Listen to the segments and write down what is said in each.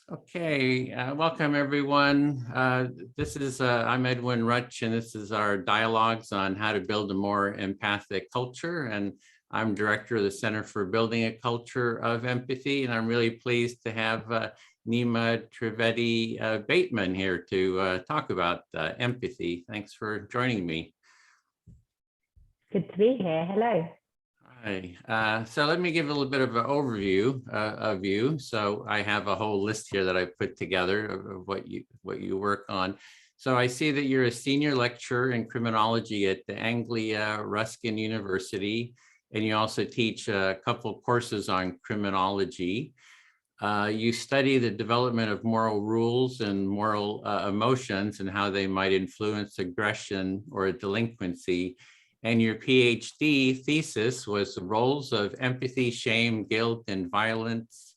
Okay, welcome everyone. I'm Edwin Rutsch, and this is our dialogues on how to build a more empathic culture. And I'm director of the Center for Building a Culture of Empathy. And I'm really pleased to have Neema Trivedi-Bateman here to talk about empathy. Thanks for joining me. Good to be here. Hello. Hi. So let me give a little bit of an overview of you. So I have a whole list here that I put together of what you work on. So I see that you're a senior lecturer in criminology at the Anglia Ruskin University, and you also teach a couple of courses on criminology. You study the development of moral rules and moral emotions and how they might influence aggression or delinquency. And your PhD thesis was the roles of empathy, shame, guilt, and violence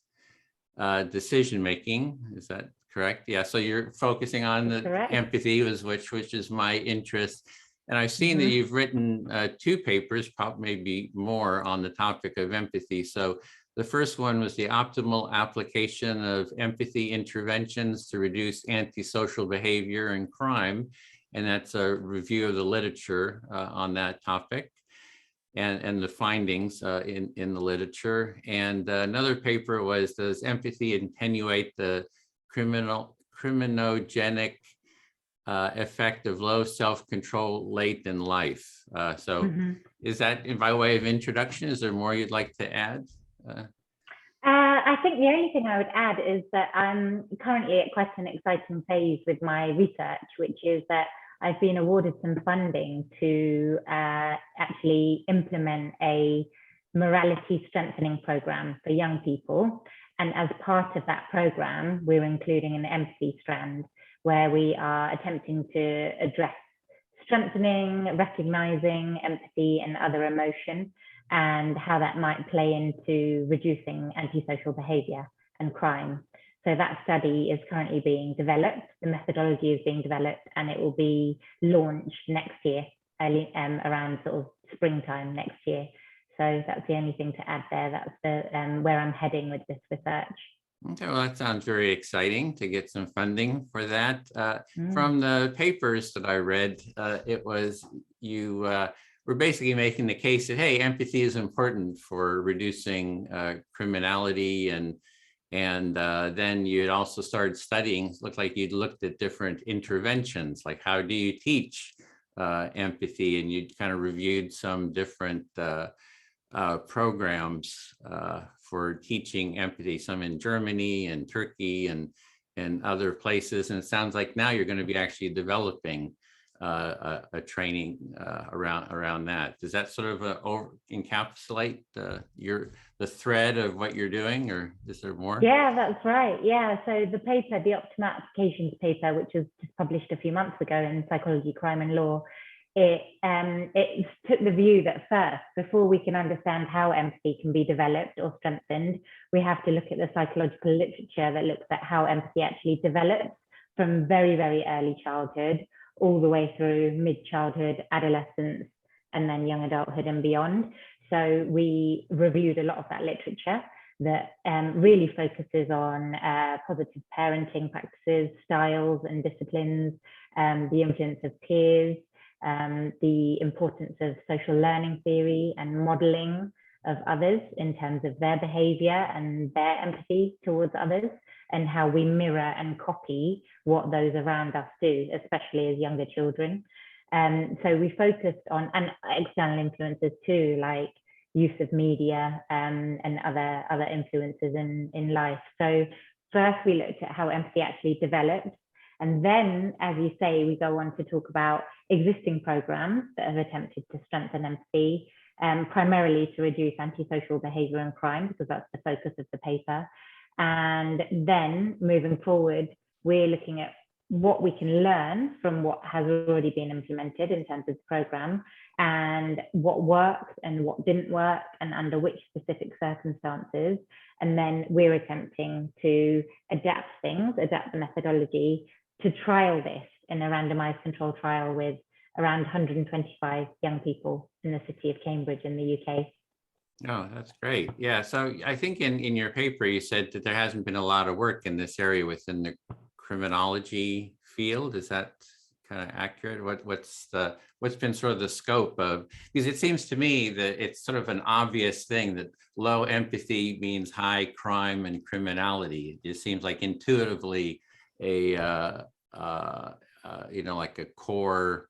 decision-making. Is that correct? Yeah, so you're focusing on the empathy, which is my interest. And I've seen that you've written 2 papers, probably maybe more, on the topic of empathy. So the first one was the optimal application of empathy interventions to reduce antisocial behavior and crime. And that's a review of the literature on that topic and the findings in the literature. And another paper was, does empathy attenuate the criminogenic effect of low self-control late in life? Is that, by way of introduction, is there more you'd like to add? I think the only thing I would add is that I'm currently at quite an exciting phase with my research, which is that I've been awarded some funding to actually implement a morality strengthening program for young people. And as part of that program, we're including an empathy strand where we are attempting to address strengthening, recognizing empathy and other emotion, and how that might play into reducing antisocial behavior and crime. So that study is currently being developed, the methodology is being developed, and it will be launched next year, around sort of springtime next year. So that's the only thing to add there. That's the where I'm heading with this research. Okay, well, that sounds very exciting to get some funding for that. From the papers that I read, it was you were basically making the case that, hey, empathy is important for reducing criminality, and then you had also started studying, looked like you'd looked at different interventions, like how do you teach empathy, and you'd kind of reviewed some different programs for teaching empathy, some in Germany and Turkey and other places. And it sounds like now you're going to be actually developing a training around that. Does that sort of encapsulate the thread of what you're doing, or is there more? Yeah, that's right. Yeah, so the paper, the optimal applications paper, which was just published a few months ago in Psychology, Crime and Law, it took the view that first, before we can understand how empathy can be developed or strengthened, we have to look at the psychological literature that looks at how empathy actually develops from very, very early childhood all the way through mid-childhood, adolescence, and then young adulthood and beyond. So we reviewed a lot of that literature that really focuses on positive parenting practices, styles and disciplines, the influence of peers, the importance of social learning theory and modeling of others in terms of their behavior and their empathy towards others, and how we mirror and copy what those around us do, especially as younger children. So we focused on, and external influences too, like use of media and other influences in life. So first we looked at how empathy actually develops. And then, as you say, we go on to talk about existing programs that have attempted to strengthen empathy, primarily to reduce antisocial behavior and crime, because that's the focus of the paper. And then moving forward, we're looking at what we can learn from what has already been implemented in terms of the program, and what worked and what didn't work, and under which specific circumstances. And then we're attempting to adapt the methodology to trial this in a randomized control trial with around 125 young people in the city of Cambridge in the UK. Oh, that's great. Yeah. So I think in your paper, you said that there hasn't been a lot of work in this area within the criminology field. Is that kind of accurate? What's been sort of the scope of, because it seems to me that it's sort of an obvious thing that low empathy means high crime and criminality. It just seems like intuitively a like a core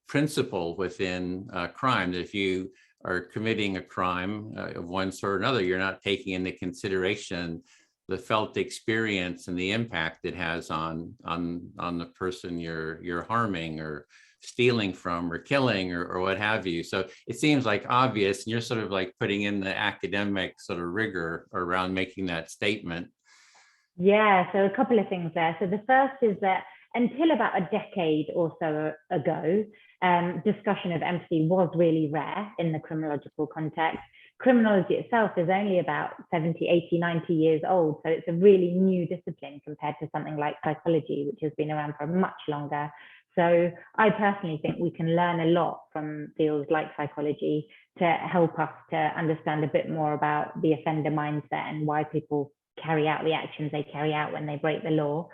principle within crime, that if you are committing a crime of one sort or another, you're not taking into consideration the felt experience and the impact it has on the person you're harming or stealing from or killing or what have you. So it seems like obvious, and you're sort of like putting in the academic sort of rigor around making that statement. Yeah, so a couple of things there. So the first is that until about a decade or so ago, discussion of empathy was really rare in the criminological context. Criminology itself is only about 70, 80, 90 years old. So it's a really new discipline compared to something like psychology, which has been around for much longer. So I personally think we can learn a lot from fields like psychology to help us to understand a bit more about the offender mindset and why people carry out the actions they carry out when they break the law.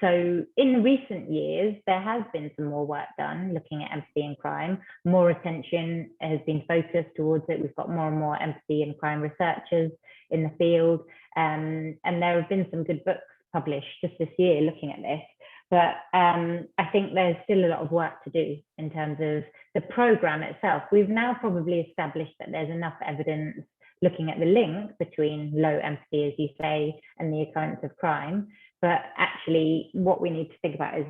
So in recent years, there has been some more work done looking at empathy and crime. More attention has been focused towards it. We've got more and more empathy and crime researchers in the field. And there have been some good books published just this year looking at this. But I think there's still a lot of work to do in terms of the program itself. We've now probably established that there's enough evidence looking at the link between low empathy, as you say, and the occurrence of crime. But actually, what we need to think about is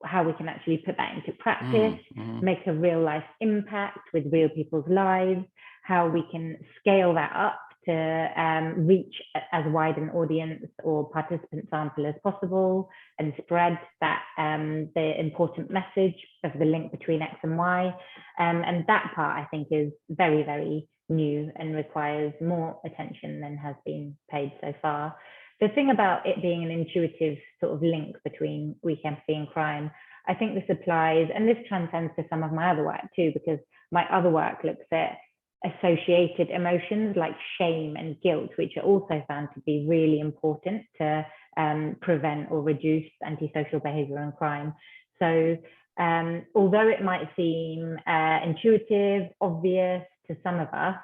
how we can actually put that into practice, make a real life impact with real people's lives, how we can scale that up to reach as wide an audience or participant sample as possible and spread that the important message of the link between X and Y. And that part, I think, is very, very new and requires more attention than has been paid so far. The thing about it being an intuitive sort of link between weak empathy and crime, I think this applies, and this transcends to some of my other work too, because my other work looks at associated emotions like shame and guilt, which are also found to be really important to prevent or reduce antisocial behaviour and crime. So although it might seem intuitive, obvious to some of us,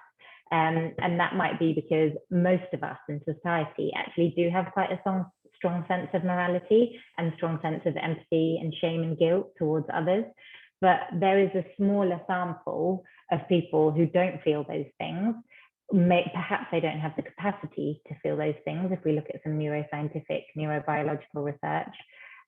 and that might be because most of us in society actually do have quite a strong sense of morality and strong sense of empathy and shame and guilt towards others. But there is a smaller sample of people who don't feel those things. Perhaps they don't have the capacity to feel those things if we look at some neuroscientific, neurobiological research.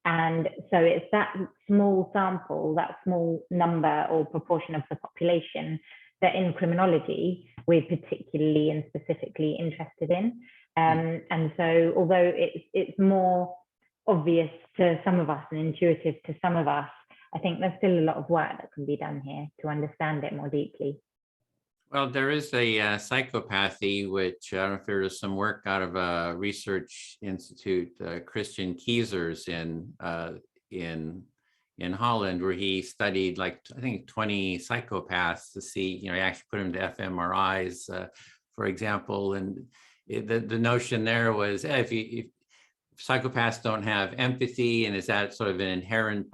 And so it's that small sample, that small number or proportion of the population that in criminology we're particularly and specifically interested in. And so although it's more obvious to some of us and intuitive to some of us, I think there's still a lot of work that can be done here to understand it more deeply. Well, there is a psychopathy, which I don't know if there is some work out of a research institute, Christian Kiezer's in Holland, where he studied like I think 20 psychopaths to see, he actually put them to fMRIs, for example, and the notion there was if psychopaths don't have empathy, and is that sort of an inherent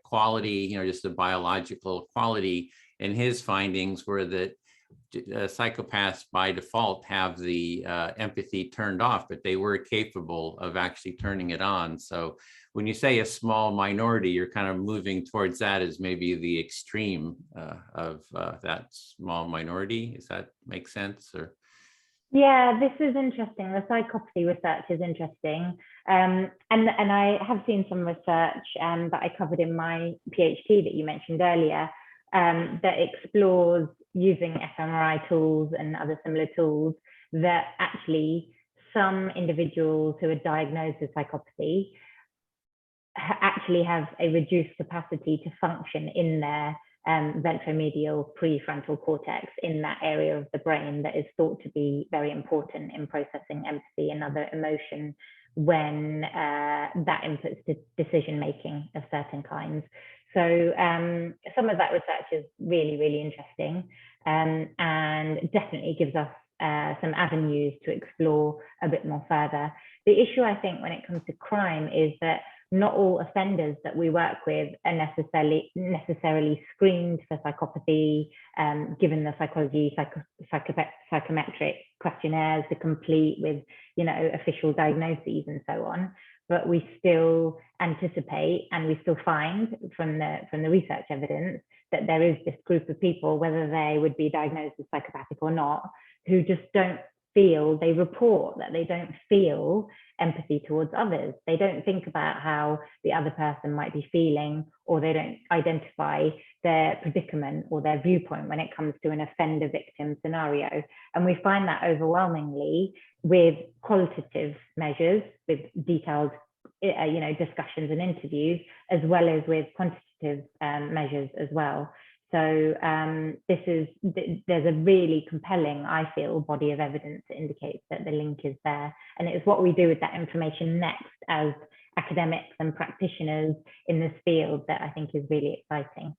quality, just a biological quality. And his findings were that psychopaths by default have the empathy turned off, but they were capable of actually turning it on. So when you say a small minority, you're kind of moving towards that as maybe the extreme of that small minority. Does that make sense? Or yeah, this is interesting. The psychopathy research is interesting. And I have seen some research that I covered in my PhD that you mentioned earlier that explores using fMRI tools and other similar tools that actually some individuals who are diagnosed with psychopathy actually have a reduced capacity to function in their ventromedial prefrontal cortex, in that area of the brain that is thought to be very important in processing empathy and other emotion when that inputs to decision making of certain kinds. So some of that research is really, really interesting, and definitely gives us some avenues to explore a bit more further. The issue, I think, when it comes to crime is that not all offenders that we work with are necessarily screened for psychopathy, given the psychometric questionnaires to complete with, official diagnoses and so on. But we still anticipate, and we still find from the research evidence, that there is this group of people, whether they would be diagnosed as psychopathic or not, who just don't feel, they report that they don't feel empathy towards others. They don't think about how the other person might be feeling, or they don't identify their predicament or their viewpoint when it comes to an offender victim scenario. And we find that overwhelmingly with qualitative measures, with detailed discussions and interviews, as well as with quantitative measures as well. So there's a really compelling, I feel, body of evidence that indicates that the link is there. And it's what we do with that information next as academics and practitioners in this field that I think is really exciting.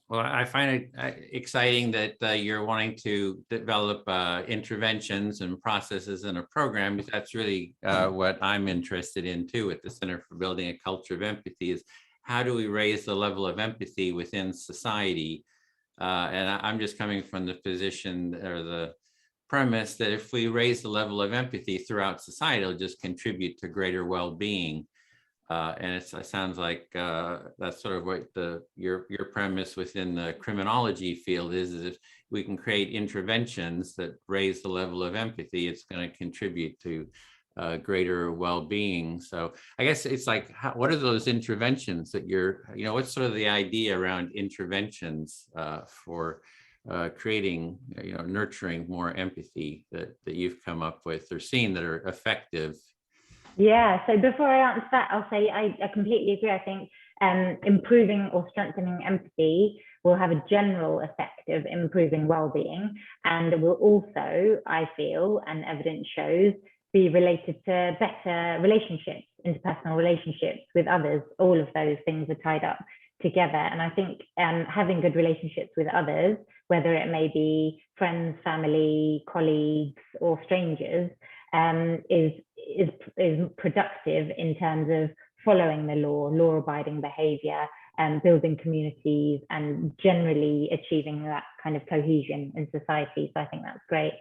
Well, I find it exciting that you're wanting to develop interventions and processes in a program, because that's really what I'm interested in too at the Center for Building a Culture of Empathy, is how do we raise the level of empathy within society? And I'm just coming from the position or the premise that if we raise the level of empathy throughout society, it'll just contribute to greater well-being. And it sounds like that's sort of what your premise within the criminology field is if we can create interventions that raise the level of empathy, it's going to contribute to greater well-being. So I guess it's like, what are those interventions that what's sort of the idea around interventions for creating, nurturing more empathy that you've come up with or seen that are effective? Yeah, so before I answer that, I'll say I completely agree. I think improving or strengthening empathy will have a general effect of improving well-being, and will also, I feel, and evidence shows, be related to better relationships, interpersonal relationships with others. All of those things are tied up together. And I think having good relationships with others, whether it may be friends, family, colleagues, or strangers, is productive in terms of following the law-abiding behaviour, and building communities, and generally achieving that kind of cohesion in society. So I think that's great.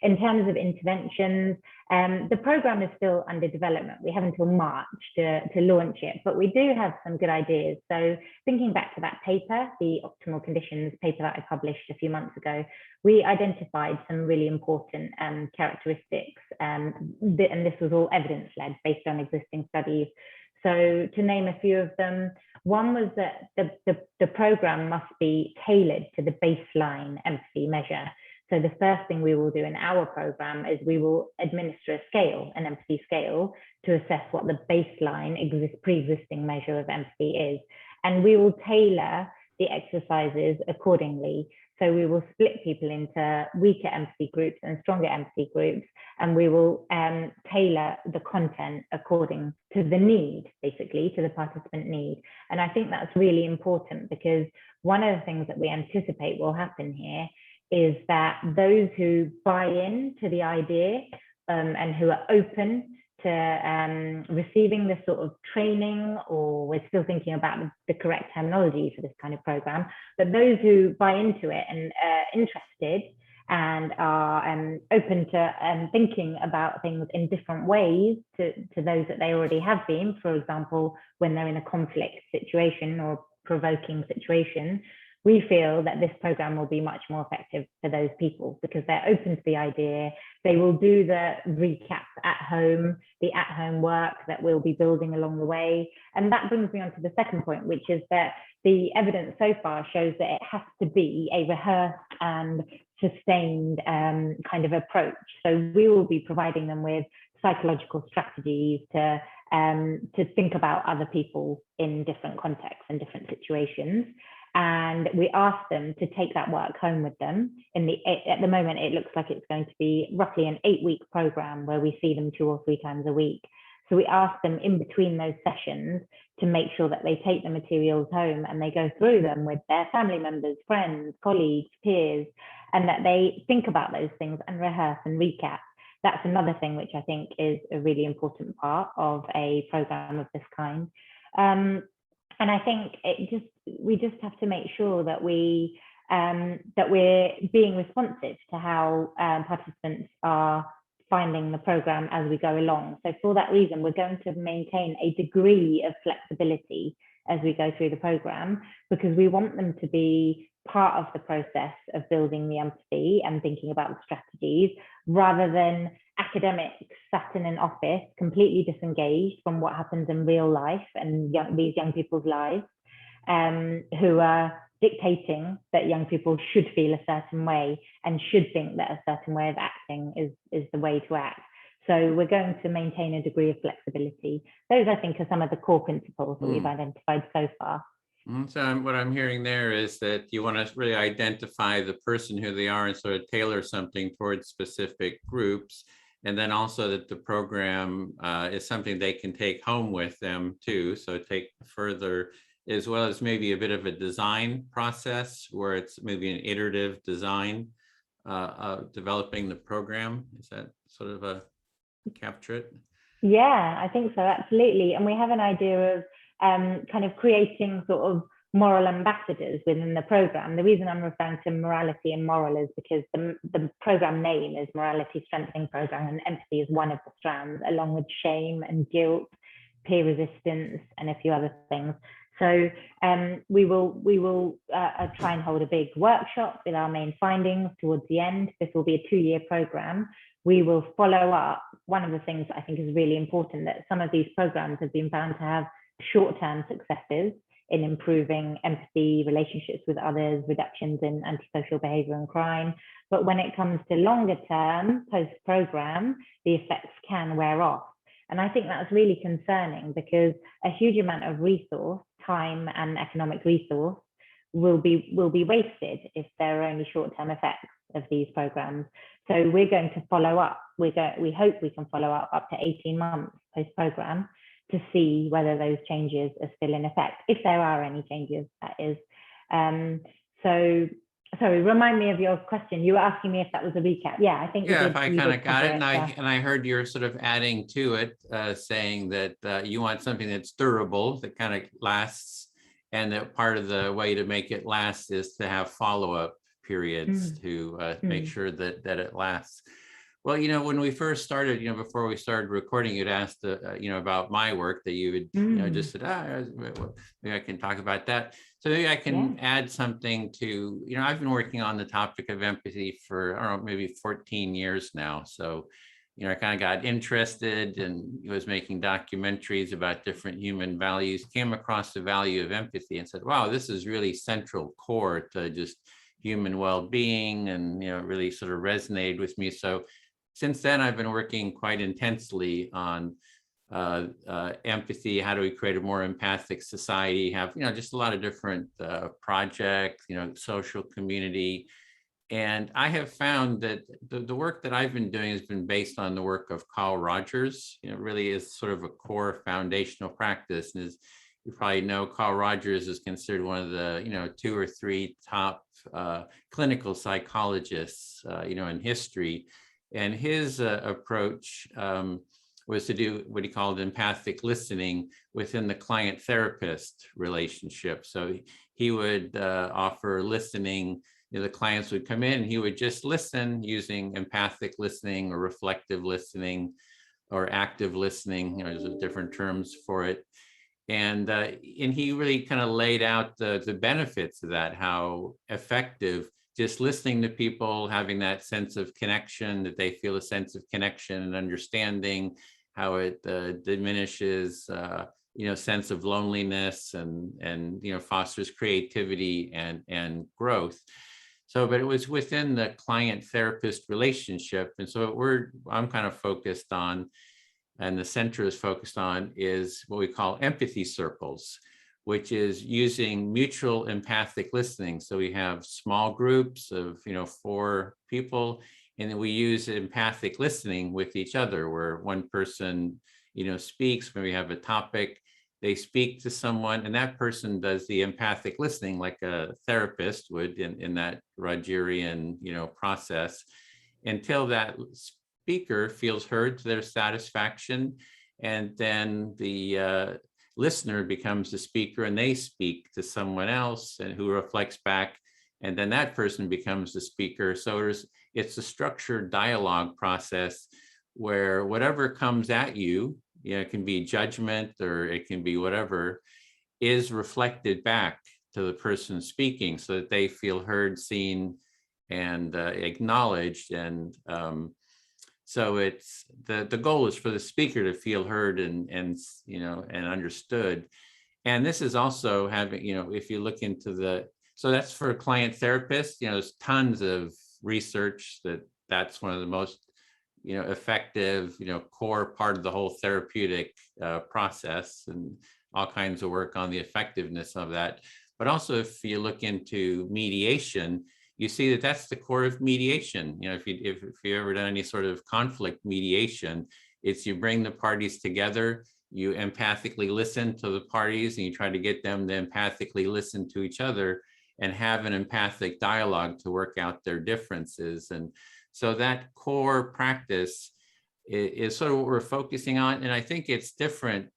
In terms of interventions, the program is still under development. We have until March to launch it, but we do have some good ideas. So thinking back to that paper, the optimal conditions paper that I published a few months ago, we identified some really important characteristics, and this was all evidence-led based on existing studies. So to name a few of them, one was that the program must be tailored to the baseline empathy measure. So the first thing we will do in our program is we will administer a scale, an empathy scale, to assess what the baseline pre-existing measure of empathy is. And we will tailor the exercises accordingly. So we will split people into weaker empathy groups and stronger empathy groups, and we will tailor the content according to the need, basically, to the participant need. And I think that's really important, because one of the things that we anticipate will happen here is that those who buy into the idea and who are open to receiving this sort of training, or we're still thinking about the correct terminology for this kind of program, but those who buy into it and are interested and are open to thinking about things in different ways to those that they already have been, for example, when they're in a conflict situation or provoking situation, we feel that this program will be much more effective for those people, because they're open to the idea. They will do the recaps at home, the at-home work that we'll be building along the way. And that brings me on to the second point, which is that the evidence so far shows that it has to be a rehearsed and sustained kind of approach. So we will be providing them with psychological strategies to think about other people in different contexts and different situations. And we ask them to take that work home with them. At the moment, it looks like it's going to be roughly an 8-week program where we see them 2 or 3 times a week. So we ask them in between those sessions to make sure that they take the materials home and they go through them with their family members, friends, colleagues, peers, and that they think about those things and rehearse and recap. That's another thing which I think is a really important part of a program of this kind. And I think we just have to make sure that we're being responsive to how participants are finding the program as we go along. So for that reason, we're going to maintain a degree of flexibility as we go through the program, because we want them to be part of the process of building the empathy and thinking about the strategies, rather than academics sat in an office completely disengaged from what happens in real life and these young people's lives, who are dictating that young people should feel a certain way and should think that a certain way of acting is the way to act. So we're going to maintain a degree of flexibility. Those, I think, are some of the core principles that we've identified so far. So what I'm hearing there is that you want to really identify the person who they are and sort of tailor something towards specific groups. And then also that the program is something they can take home with them too. So take further, as well as maybe a bit of a design process where it's maybe an iterative design of developing the program. Is that sort of a capture it? Yeah, I think so, absolutely. And we have an idea of kind of creating sort of moral ambassadors within the program. The reason I'm referring to morality and moral is because the program name is Morality Strengthening Program, and empathy is one of the strands, along with shame and guilt, peer resistance, and a few other things. So we will try and hold a big workshop with our main findings towards the end. This will be a 2-year program. We will follow up. One of the things I think is really important, that some of these programs have been found to have short-term successes in improving empathy, relationships with others, reductions in antisocial behaviour and crime. But when it comes to longer term, post-program, the effects can wear off. And I think that's really concerning, because a huge amount of resource, time and economic resource will be wasted if there are only short-term effects of these programs. So we're going to follow up. We hope we can follow up to 18 months post-program to see whether those changes are still in effect, if there are any changes, that is. So, sorry, remind me of your question. You were asking me if that was a recap. Yeah, I think. Yeah, if I kind of got it, and I heard you're sort of adding to it, saying that you want something that's durable, that kind of lasts, and that part of the way to make it last is to have follow-up periods to make sure that it lasts. Well, when we first started, before we started recording, you'd asked, about my work, that you would, just said, maybe I can talk about that. So maybe I can add something to, I've been working on the topic of empathy for, I don't know, maybe 14 years now. So, I kind of got interested and was making documentaries about different human values, came across the value of empathy and said, wow, this is really central core to just human well-being, and, really sort of resonated with me. So since then, I've been working quite intensely on empathy. How do we create a more empathic society? Have, just a lot of different projects, social community. And I have found that the work that I've been doing has been based on the work of Carl Rogers. Really is sort of a core foundational practice. And as you probably know, Carl Rogers is considered one of the, 2 or 3 top clinical psychologists, in history. And his approach was to do what he called empathic listening within the client-therapist relationship. So he would offer listening. The clients would come in and he would just listen using empathic listening or reflective listening or active listening. There's different terms for it. And he really kind of laid out the benefits of that, how effective just listening to people, having that sense of connection, that they feel a sense of connection and understanding, how it diminishes, sense of loneliness and fosters creativity and growth. So, but it was within the client-therapist relationship. And so I'm kind of focused on, and the center is focused on, is what we call empathy circles, which is using mutual empathic listening. So we have small groups of 4 people, and then we use empathic listening with each other, where one person speaks, when we have a topic, they speak to someone, and that person does the empathic listening like a therapist would in that Rogerian, process, until that speaker feels heard to their satisfaction. And then the listener becomes the speaker, and they speak to someone else and who reflects back, and then that person becomes the speaker. So it's a structured dialogue process where whatever comes at you, it can be judgment or it can be whatever, is reflected back to the person speaking so that they feel heard, seen, and acknowledged. And so it's the goal is for the speaker to feel heard and understood. And this is also having, if you look into so that's for client therapists, there's tons of research that's one of the most effective, core part of the whole therapeutic process, and all kinds of work on the effectiveness of that. But also, if you look into mediation, you see that that's the core of mediation. If you ever done any sort of conflict mediation, it's you bring the parties together, you empathically listen to the parties, and you try to get them to empathically listen to each other and have an empathic dialogue to work out their differences. And so that core practice is sort of what we're focusing on. And I think it's different.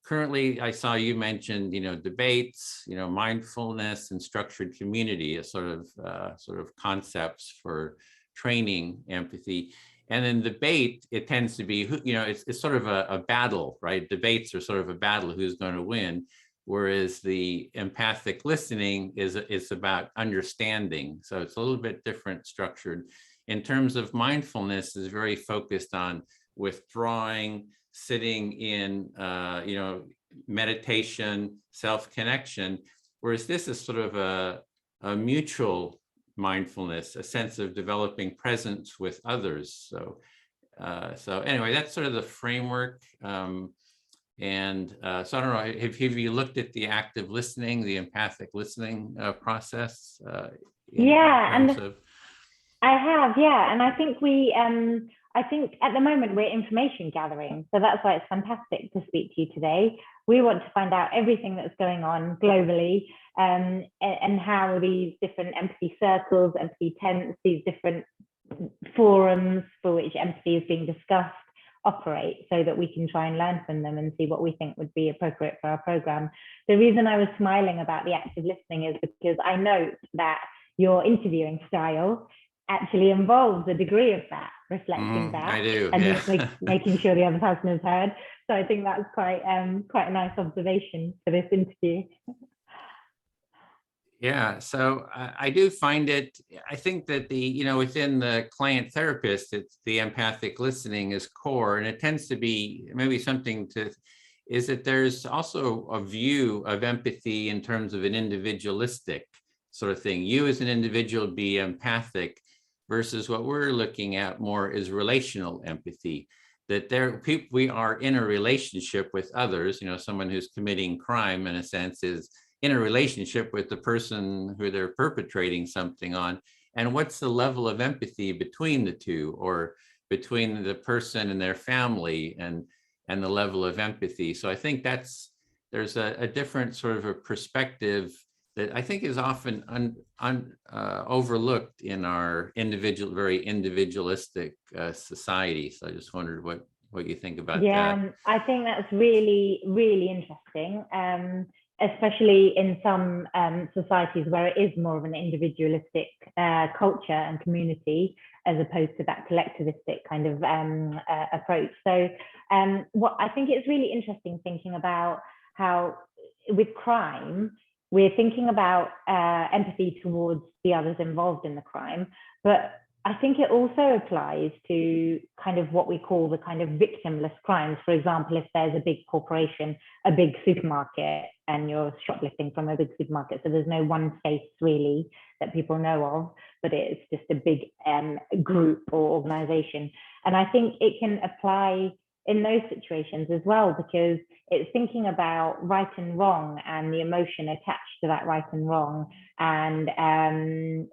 Currently, I saw you mentioned, debates, mindfulness and structured community as sort of concepts for training empathy. And in debate, it tends to be, it's sort of a battle, right? Debates are sort of a battle, who's going to win. Whereas the empathic listening is about understanding. So it's a little bit different structured. In terms of mindfulness, is very focused on withdrawing, sitting in, meditation, self-connection, whereas this is sort of a mutual mindfulness, a sense of developing presence with others. So anyway, that's sort of the framework. So I don't know, have you looked at the active listening, the empathic listening process? I have, yeah. And I think I think at the moment we're information gathering. So that's why it's fantastic to speak to you today. We want to find out everything that's going on globally, and how these different empathy circles, empathy tents, these different forums for which empathy is being discussed operate, so that we can try and learn from them and see what we think would be appropriate for our program. The reason I was smiling about the active listening is because I note that your interviewing style actually involves a degree of that, reflecting back. I do, and yeah. just making sure the other person is heard. So I think that's quite a nice observation for this interview. Yeah, so I do find it, I think that within the client therapist, it's the empathic listening is core, and it tends to be maybe something is that there's also a view of empathy in terms of an individualistic sort of thing. You as an individual be empathic, versus what we're looking at more is relational empathy, that we are in a relationship with others. Someone who's committing crime, in a sense, is in a relationship with the person who they're perpetrating something on. And what's the level of empathy between the two, or between the person and their family, and the level of empathy. So I think there's a different sort of a perspective that I think is often overlooked in our very individualistic society. So I just wondered what you think about that. Yeah, I think that's really, really interesting, especially in some societies where it is more of an individualistic culture and community, as opposed to that collectivistic kind of approach. So what I think it's really interesting thinking about how with crime, we're thinking about empathy towards the others involved in the crime, but I think it also applies to kind of what we call the kind of victimless crimes. For example, if there's a big corporation, a big supermarket, and you're shoplifting from a big supermarket, so there's no one face really that people know of, but it's just a big group or organization. And I think it can apply in those situations as well, because it's thinking about right and wrong and the emotion attached to that right and wrong, and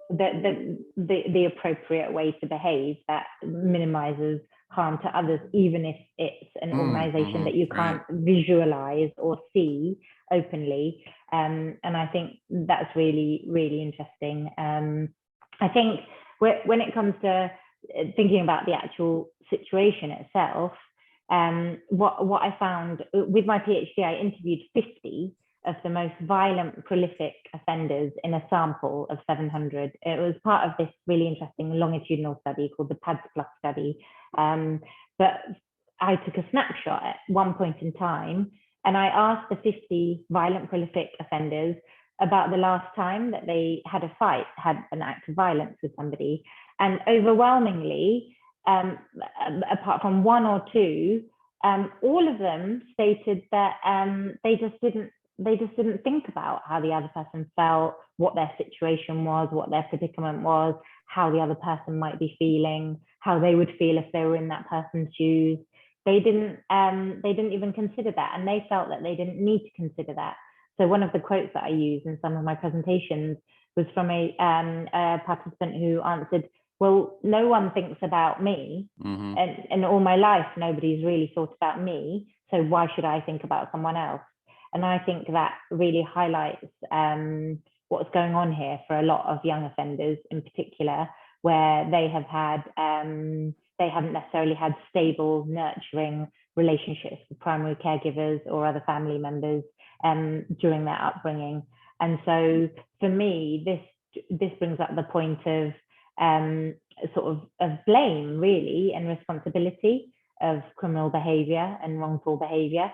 the appropriate way to behave that minimizes harm to others, even if it's an organization that you can't visualize or see openly. And I think that's really, really interesting. I think when it comes to thinking about the actual situation itself, what I found with my PhD, I interviewed 50 of the most violent, prolific offenders in a sample of 700. It was part of this really interesting longitudinal study called the PADS Plus study. But I took a snapshot at one point in time, and I asked the 50 violent, prolific offenders about the last time that they had a fight, had an act of violence with somebody. And overwhelmingly, apart from one or two, all of them stated that they just didn't think about how the other person felt, what their situation was, what their predicament was, how the other person might be feeling, how they would feel if they were in that person's shoes. They didn't even consider that, and they felt that they didn't need to consider that. So one of the quotes that I use in some of my presentations was from a participant who answered, well, no one thinks about me, and all my life, nobody's really thought about me, so why should I think about someone else? And I think that really highlights what's going on here for a lot of young offenders in particular, where they haven't necessarily had stable, nurturing relationships with primary caregivers or other family members during their upbringing. And so for me, this brings up the point of sort of blame, really, and responsibility of criminal behavior and wrongful behavior.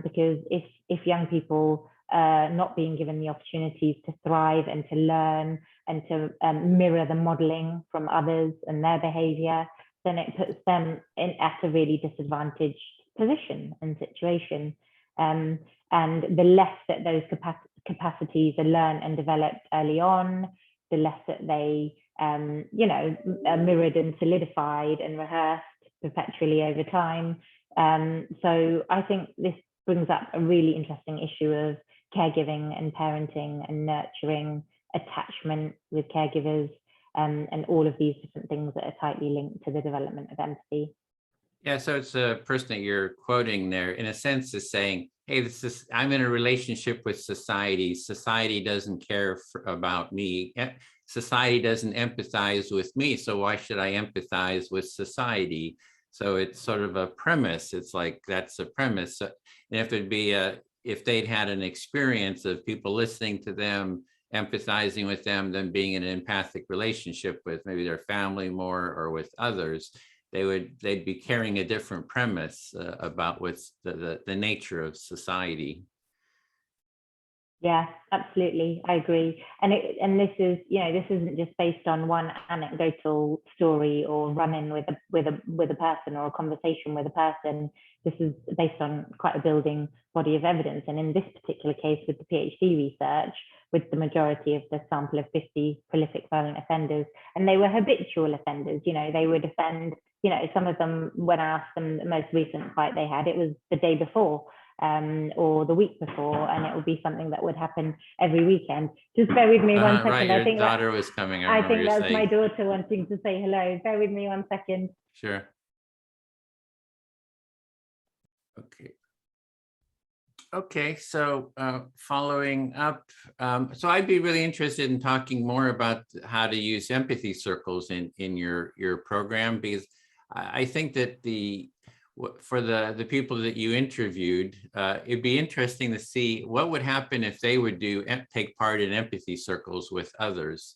Because if young people are not being given the opportunities to thrive and to learn and to mirror the modeling from others and their behavior, then it puts them at a really disadvantaged position and situation. And the less that those capacities are learned and developed early on, the less that they mirrored and solidified and rehearsed perpetually over time. So I think this brings up a really interesting issue of caregiving and parenting and nurturing, attachment with caregivers, and all of these different things that are tightly linked to the development of empathy. Yeah, so it's a person that you're quoting there, in a sense, is saying, hey, I'm in a relationship with society. Society doesn't care about me. Society doesn't empathize with me. So why should I empathize with society? So it's sort of a premise. It's like, that's a premise. And if they'd had an experience of people listening to them, empathizing with them, then being in an empathic relationship with maybe their family more or with others, they'd be carrying a different premise about what's the nature of society. Yeah, absolutely. I agree. And this isn't just based on one anecdotal story or run-in with a person or a conversation with a person. This is based on quite a building body of evidence. And in this particular case, with the PhD research, with the majority of the sample of 50 prolific violent offenders, and they were habitual offenders. They would offend. Some of them, when I asked them the most recent fight they had, it was the day before. Or the week before, and it would be something that would happen every weekend. Just bear with me one second. Right, your daughter was coming. I think that's my daughter wanting to say hello. Bear with me one second. Sure. Okay, so following up, so I'd be really interested in talking more about how to use empathy circles in your program, because I think that for the people that you interviewed, it'd be interesting to see what would happen if they would take part in empathy circles with others.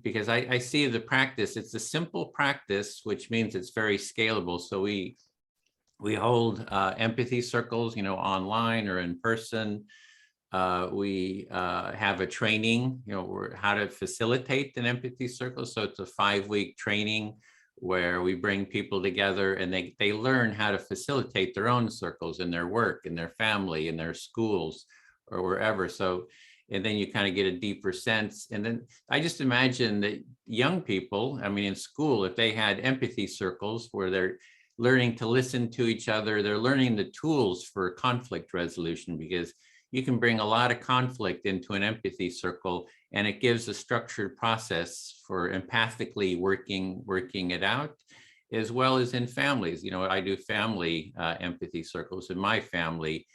Because I see the practice, it's a simple practice, which means it's very scalable. So we hold empathy circles, online or in person. We have a training, how to facilitate an empathy circle. So it's a 5-week training where we bring people together and they learn how to facilitate their own circles in their work, in their family, in their schools, or wherever. So, and then you kind of get a deeper sense. And then I just imagine that young people, in school, if they had empathy circles where they're learning to listen to each other, they're learning the tools for conflict resolution, because you can bring a lot of conflict into an empathy circle, and it gives a structured process for empathically working it out. as well as in families. You know, I do family empathy circles in my family,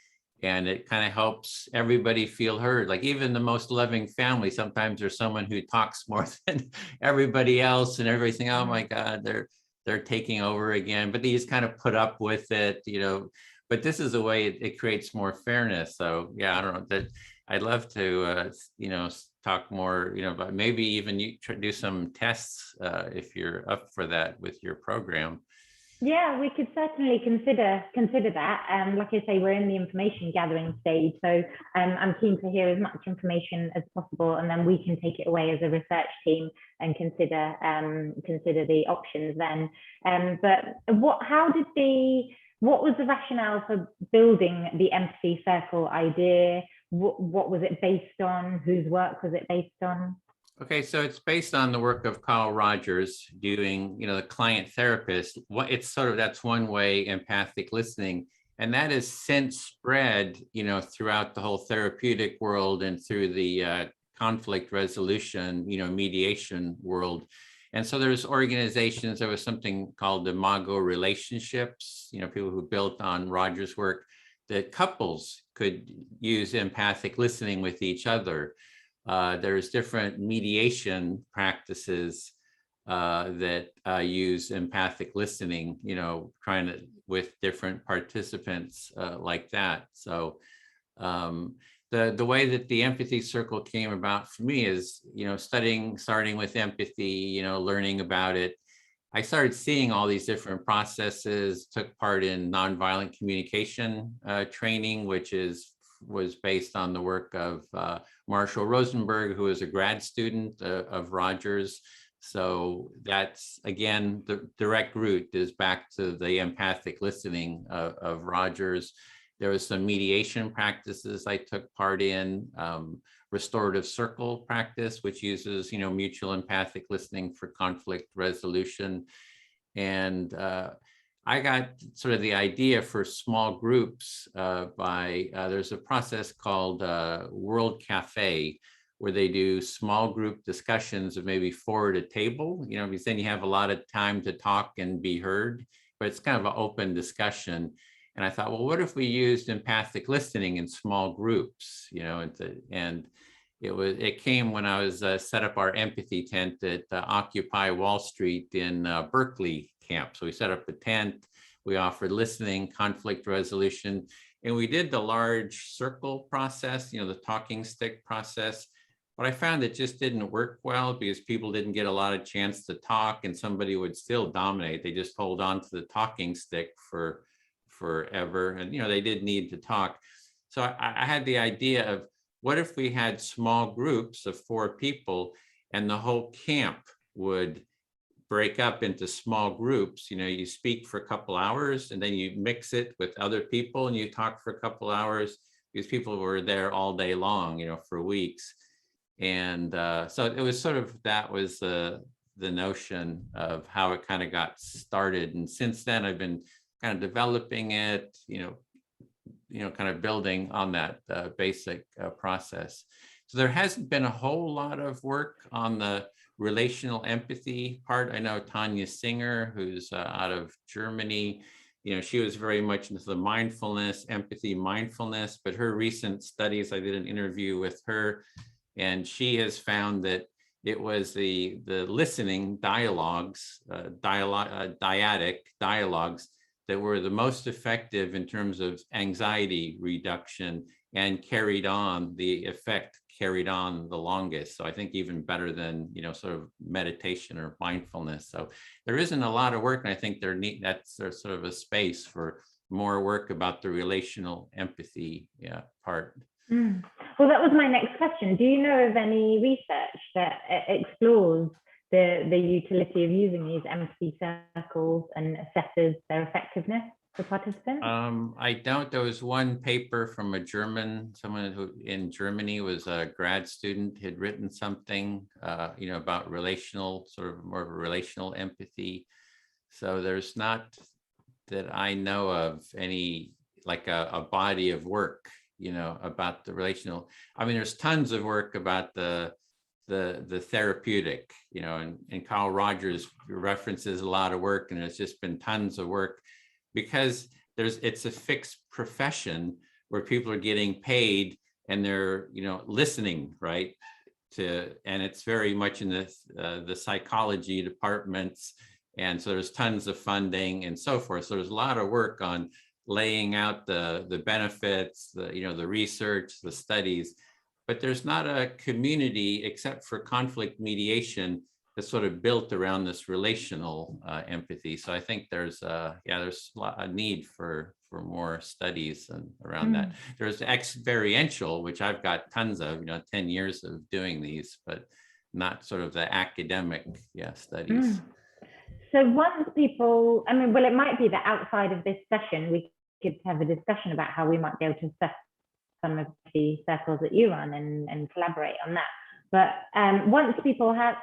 and it kind of helps everybody feel heard. Like even the most loving family, sometimes there's someone who talks more than everybody else, and everything. Oh my God, they're taking over again. But they just kind of put up with it, you know. But this is a way it creates more fairness. So yeah, I don't know that. I'd love to, you know, talk more, you know, but maybe even you do some tests if you're up for that with your program. Yeah, we could certainly consider that. Like I say, we're in the information gathering stage, so I'm keen to hear as much information as possible, and then we can take it away as a research team and consider the options then. But what was the rationale for building the empathy circle idea? What was it based on? Whose work was it based on? Okay, so it's based on the work of Carl Rogers doing, you know, the client therapist. What it's sort of, that's one way, empathic listening, and that has since spread, you know, throughout the whole therapeutic world and through the conflict resolution, you know, mediation world. And so there's organizations. There was something called the Imago Relationships, you know, people who built on Rogers' work, that couples could use empathic listening with each other. There's different mediation practices that use empathic listening, you know, trying to, with different participants like that. So the way that the empathy circle came about for me is, you know, starting with empathy, you know, learning about it. I started seeing all these different processes, took part in nonviolent communication training, which was based on the work of Marshall Rosenberg, who is a grad student of Rogers. So that's, again, the direct route is back to the empathic listening of Rogers. There was some mediation practices I took part in, restorative circle practice, which uses, you know, mutual empathic listening for conflict resolution. And I got sort of the idea for small groups there's a process called World Cafe, where they do small group discussions of maybe 4 at a table, you know, because then you have a lot of time to talk and be heard, but it's kind of an open discussion. And I thought, well, what if we used empathic listening in small groups, you know, and it came when I was set up our empathy tent at Occupy Wall Street in Berkeley camp. So we set up a tent, we offered listening, conflict resolution, and we did the large circle process, you know, the talking stick process. But I found it just didn't work well because people didn't get a lot of chance to talk, and somebody would still dominate. They just hold on to the talking stick for forever. And, you know, they did need to talk. So I had the idea of, what if we had small groups of 4 people and the whole camp would break up into small groups? You know, you speak for a couple hours and then you mix it with other people and you talk for a couple hours, because people were there all day long, you know, for weeks. And so it was sort of, that was the notion of how it kind of got started. And since then I've been kind of developing it, you know, kind of building on that basic process. So there hasn't been a whole lot of work on the relational empathy part. I know Tanya Singer, who's out of Germany, you know, she was very much into the mindfulness, empathy, mindfulness, but her recent studies, I did an interview with her, and she has found that it was the listening dialogues, dyadic dialogues, that were the most effective in terms of anxiety reduction and carried on the longest. So I think even better than, you know, sort of meditation or mindfulness. So there isn't a lot of work, and I think that's sort of a space for more work about the relational empathy part. Well, that was my next question. Do you know of any research that explores the utility of using these empathy circles and assesses their effectiveness for participants? I don't. There was one paper from someone who in Germany was a grad student, had written something, you know, about relational, sort of more of a relational empathy. So there's not, that I know of, any like a body of work, you know, about the relational. I mean, there's tons of work about the the therapeutic, you know, and Carl Rogers references a lot of work, and there's just been tons of work because it's a fixed profession where people are getting paid and they're, you know, listening, right? And it's very much in the psychology departments. And so there's tons of funding and so forth. So there's a lot of work on laying out the benefits, the research, the studies, but there's not a community except for conflict mediation that's sort of built around this relational empathy. So I think there's a need for more studies around that. There's experiential, which I've got tons of, 10 years of doing these, but not sort of the academic studies. So once people, it might be that outside of this session, we could have a discussion about how we might be able to assess some of the circles that you run and collaborate on that. But once people are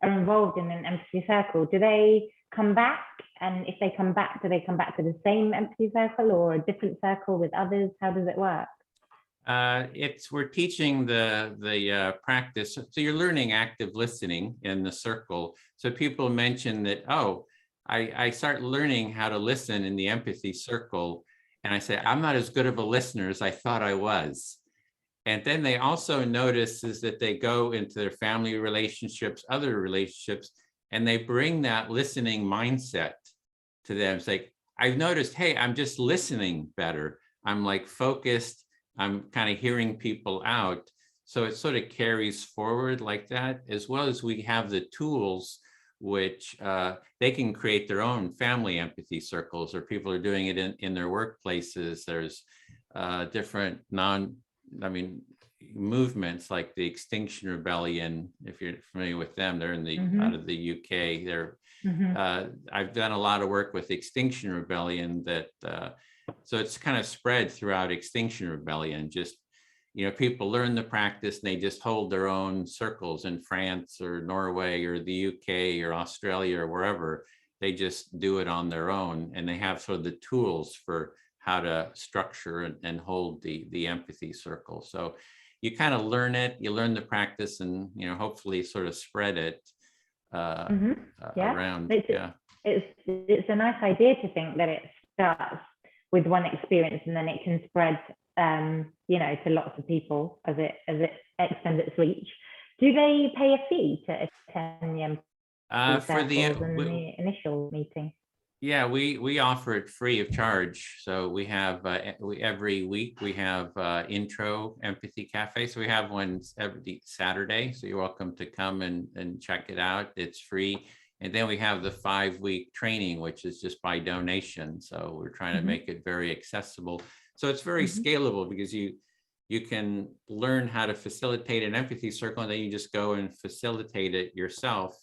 involved in an empathy circle, do they come back? And if they come back, do they come back to the same empathy circle or a different circle with others? How does it work? We're teaching the practice. So you're learning active listening in the circle. So people mention that, I start learning how to listen in the empathy circle. And I say, I'm not as good of a listener as I thought I was. And then they also notice is that they go into their family relationships, other relationships, and they bring that listening mindset to them. It's like, I've noticed, hey, I'm just listening better. I'm like focused. I'm kind of hearing people out. So it sort of carries forward like that, as well as we have the tools which they can create their own family empathy circles, or people are doing it in their workplaces. There's different movements like the Extinction Rebellion. If you're familiar with them, they're in the out of the UK. They're I've done a lot of work with Extinction Rebellion that so it's kind of spread throughout Extinction Rebellion. Just people learn the practice and they just hold their own circles in France or Norway or the UK or Australia or wherever. They just do it on their own, and they have sort of the tools for how to structure and hold the empathy circle. So you kind of learn it, you learn the practice, and hopefully sort of spread it around. It's a nice idea to think that it starts with one experience and then it can spread to lots of people as it extends its reach. Do they pay a fee to attend the for the initial meeting? Yeah, we offer it free of charge. So we have every week we have intro empathy cafe. So we have one every Saturday. So you're welcome to come and check it out. It's free. And then we have the 5-week training, which is just by donation. So we're trying to make it very accessible. So it's very scalable because you can learn how to facilitate an empathy circle, and then you just go and facilitate it yourself.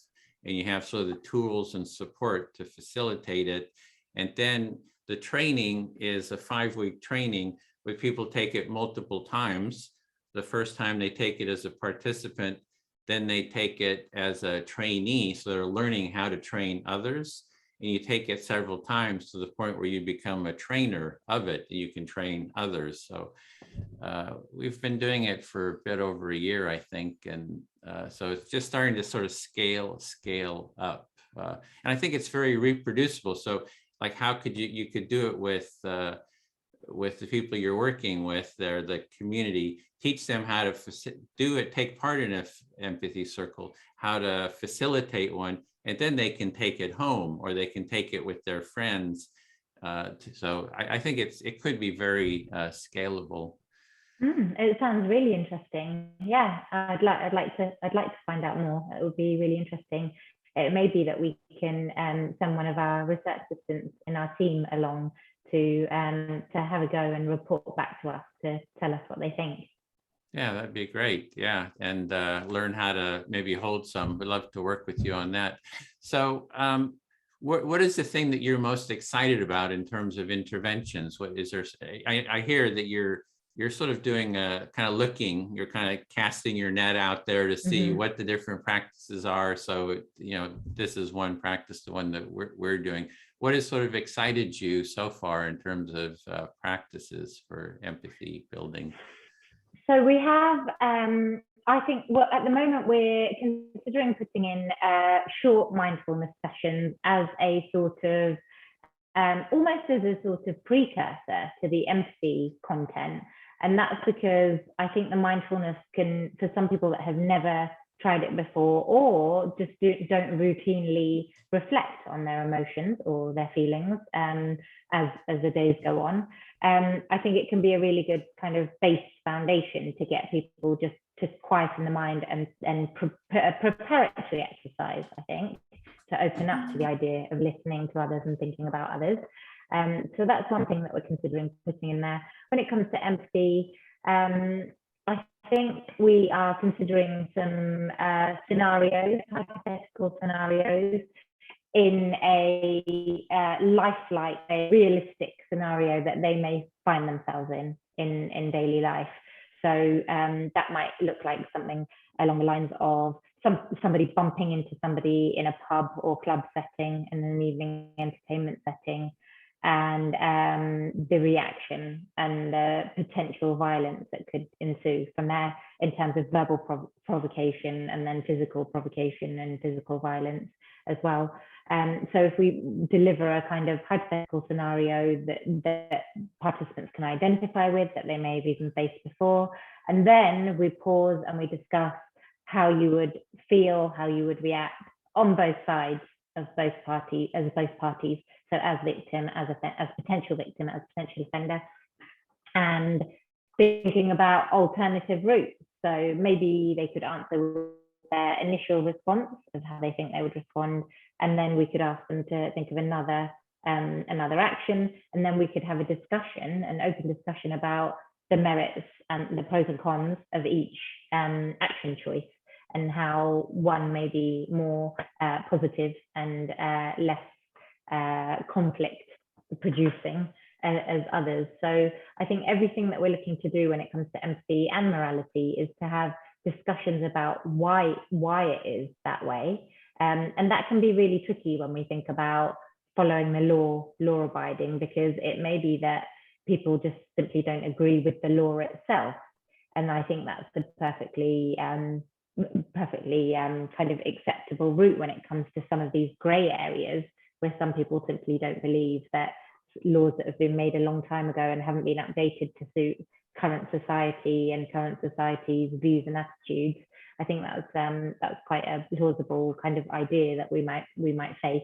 And you have sort of the tools and support to facilitate it. And then the training is a 5-week training where people take it multiple times. The first time they take it as a participant, then they take it as a trainee. So they're learning how to train others. And you take it several times to the point where you become a trainer of it. And you can train others. So we've been doing it for a bit over a year, I think. And so it's just starting to sort of scale up. And I think it's very reproducible. So like, how could you could do it with the people you're working with, the community, teach them how to do it, take part in an empathy circle, how to facilitate one, and then they can take it home or they can take it with their friends. So I think it could be very scalable. It sounds really interesting. Yeah, I'd like to find out more. It would be really interesting. It may be that we can send one of our research assistants in our team along to have a go and report back to us to tell us what they think. Yeah, that'd be great. Yeah, and learn how to maybe hold some. We'd love to work with you on that. So what is the thing that you're most excited about in terms of interventions? What is there? I hear that you're sort of doing you're kind of casting your net out there to see what the different practices are. So, this is one practice, the one that we're doing. What has sort of excited you so far in terms of practices for empathy building? So we have I think, well, at the moment we're considering putting in short mindfulness sessions as a sort of, almost as a sort of precursor to the empathy content. And that's because I think the mindfulness can, for some people that have never tried it before, or just don't routinely reflect on their emotions or their feelings as the days go on. I think it can be a really good kind of base foundation to get people just to quieten the mind and preparatory exercise, I think, to open up to the idea of listening to others and thinking about others. So that's one thing that we're considering putting in there. When it comes to empathy, I think we are considering some scenarios, hypothetical scenarios, in a lifelike, a realistic scenario that they may find themselves in daily life. So that might look like something along the lines of somebody bumping into somebody in a pub or club setting in an evening entertainment setting, and the reaction and the potential violence that could ensue from there in terms of verbal provocation, and then physical provocation and physical violence as well. So if we deliver a kind of hypothetical scenario that participants can identify with, that they may have even faced before, and then we pause and we discuss how you would feel, how you would react on both sides of both parties, so as victim, as potential victim, as potential offender, and thinking about alternative routes. So maybe they could answer their initial response of how they think they would respond, and then we could ask them to think of another action, and then we could have a discussion, an open discussion about the merits and the pros and cons of each action choice, and how one may be more positive and less conflict producing as others. So I think everything that we're looking to do when it comes to empathy and morality is to have discussions about why it is that way. And that can be really tricky when we think about following the law abiding, because it may be that people just simply don't agree with the law itself. And I think that's the perfectly kind of acceptable route when it comes to some of these grey areas, where some people simply don't believe that laws that have been made a long time ago and haven't been updated to suit current society and current society's views and attitudes. I think that's quite a plausible kind of idea that we might face.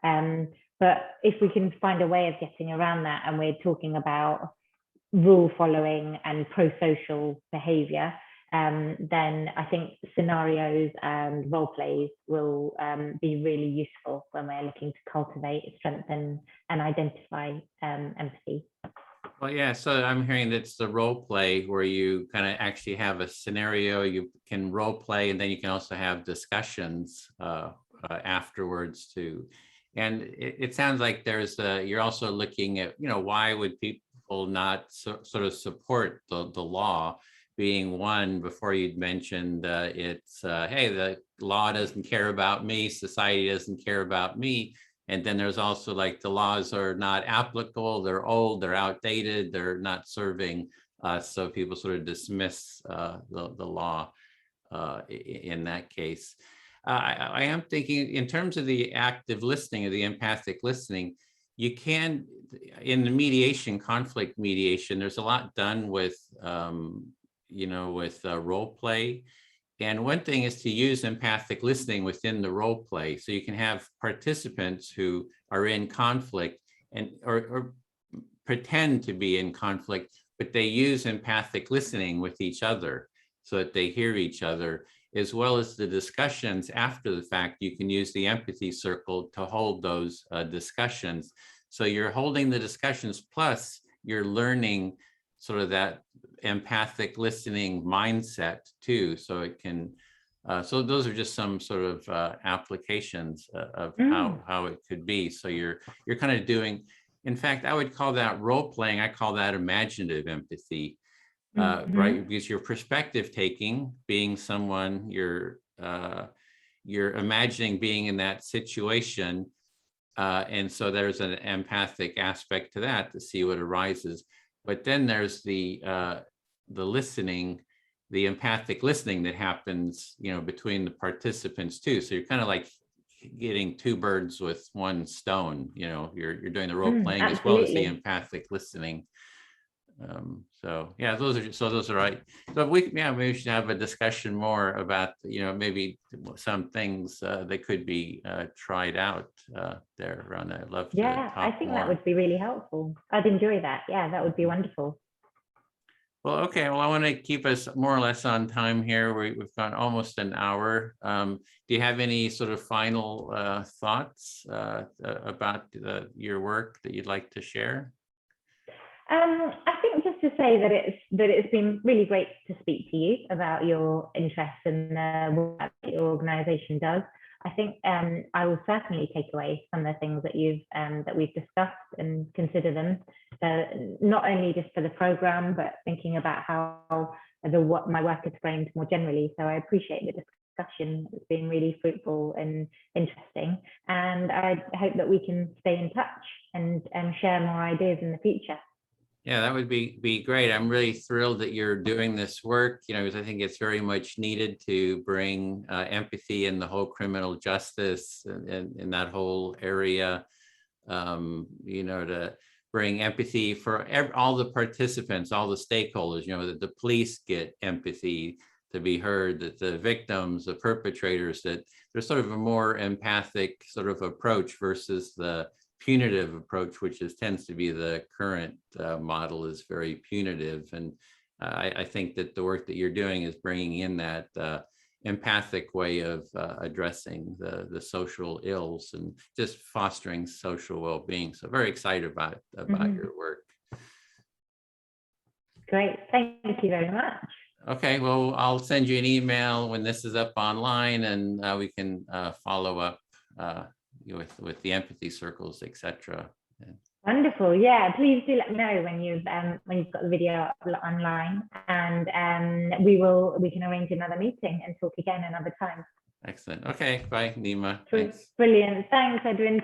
But if we can find a way of getting around that, and we're talking about rule following and pro-social behaviour, then I think scenarios and role plays will be really useful when we're looking to cultivate, strengthen, and identify empathy. Well, yeah, so I'm hearing that's the role play where you kind of actually have a scenario, you can role play, and then you can also have discussions afterwards too. And it sounds like you're also looking at, why would people not sort of support the law, being one. Before you'd mentioned it's, hey, the law doesn't care about me, society doesn't care about me. And then there's also like the laws are not applicable, they're old, they're outdated, they're not serving us. So people sort of dismiss the law in that case. I am thinking in terms of the active listening, or the empathic listening, you can, in the mediation, conflict mediation, there's a lot done with, with role play. And one thing is to use empathic listening within the role play. So you can have participants who are in conflict or pretend to be in conflict, but they use empathic listening with each other so that they hear each other, as well as the discussions after the fact. You can use the empathy circle to hold those discussions. So you're holding the discussions, plus you're learning sort of that empathic listening mindset too. So it can, so those are just some sort of applications of how it could be. So you're kind of doing, in fact, I would call that role playing. I call that imaginative empathy, right? Because you're perspective taking, being someone, you're imagining being in that situation. And so there's an empathic aspect to that to see what arises. But then there's the listening, the empathic listening that happens, between the participants too. So you're kind of like getting two birds with one stone. You're doing the role playing as well as the Absolutely. empathic listening. So yeah, those are right. So maybe we should have a discussion more about, maybe some things that could be tried out there around that. I'd love to Yeah, I talk think that more. would be really helpful. I'd enjoy that. Yeah, that would be wonderful. Well, okay. Well, I want to keep us more or less on time here. We've gone almost an hour. Do you have any sort of final thoughts about your work that you'd like to share? I think just to say that it's been really great to speak to you about your interests and the work that your organisation does. I think I will certainly take away some of the things that we've discussed and consider them, not only just for the programme, but thinking about how my work is framed more generally. So I appreciate the discussion. It's been really fruitful and interesting, and I hope that we can stay in touch and share more ideas in the future. Yeah, that would be great. I'm really thrilled that you're doing this work, because I think it's very much needed to bring empathy in the whole criminal justice and in that whole area, to bring empathy for all the participants, all the stakeholders, that the police get empathy to be heard, that the victims, the perpetrators, that there's sort of a more empathic sort of approach versus the punitive approach, which tends to be the current model, is very punitive. And I think that the work that you're doing is bringing in that empathic way of addressing the social ills and just fostering social well-being. So very excited about your work. Great, thank you very much. Okay, well, I'll send you an email when this is up online, and we can follow up with the empathy circles, etc. Wonderful. Yeah, please do let me know when you've got the video up online, and we can arrange another meeting and talk again another time. Excellent. Okay, bye, Neema. Thanks. Brilliant. Thanks, Edwin.